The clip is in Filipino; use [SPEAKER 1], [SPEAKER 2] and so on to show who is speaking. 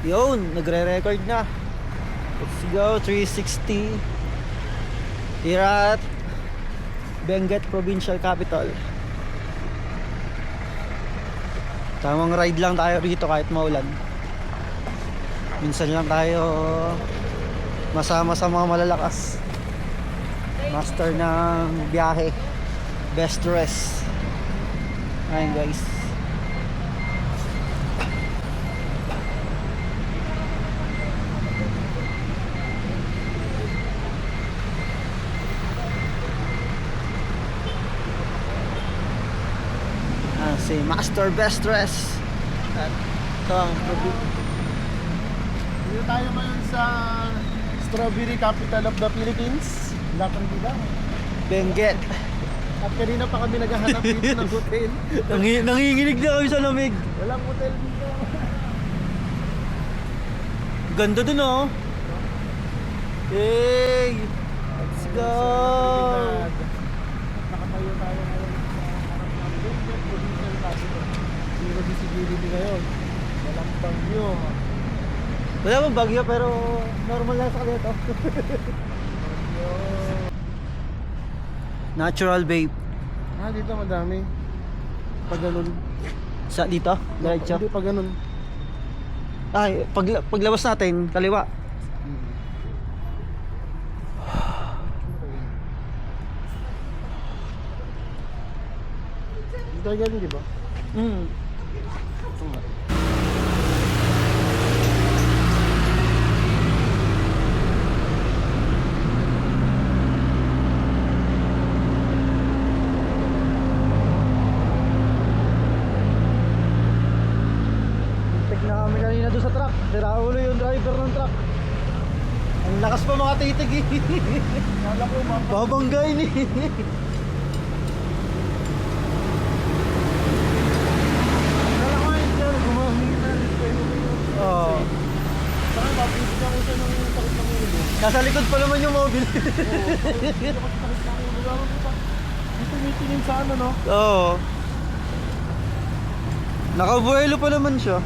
[SPEAKER 1] Yun, nagre-record na. Let's go, 360. Here at Benguet Provincial Capital. Tamang ride lang tayo rito kahit maulan. Minsan lang tayo masama sa mga malalakas. Master ng biyahe, best dress. Ayun guys. Si Master Best Dress. At ito ang
[SPEAKER 2] Dito tayo ngayon sa Strawberry Capital of the Philippines, La Candida.
[SPEAKER 1] Benguet.
[SPEAKER 2] At kanina pa kami naghahanap dito ng hotel.
[SPEAKER 1] Nanginginig na kami sa lamig.
[SPEAKER 2] Walang hotel dito.
[SPEAKER 1] Ganda dun oh. Hey! Let's go!
[SPEAKER 2] Nakatayo tayo ngayon sa harap ng Benguet Provincial Capital. Zero visibility ngayon. Walang bagyo.
[SPEAKER 1] Wala bang bagyo pero normal lang sa kanito. Natural babe.
[SPEAKER 2] Dito madami. Pag ganun.
[SPEAKER 1] Sa dito? Diretso?
[SPEAKER 2] Hindi pag ganun.
[SPEAKER 1] Ay, paglabas natin, kaliwa.
[SPEAKER 2] Dito tayo galing, di ba?
[SPEAKER 1] Tek na kami kanina doon sa truck. Diraulo yung driver ng truck. Ang lakas pa mga titig eh.
[SPEAKER 2] Kala ko
[SPEAKER 1] Babanggain eh. Oo.
[SPEAKER 2] Saka mabilis na ako siya ng takot ng ulo.
[SPEAKER 1] Nasa likod pa naman yung mobile.
[SPEAKER 2] Dito meetingin sa ano, no?
[SPEAKER 1] Oo. Nakabuelo pa naman siya.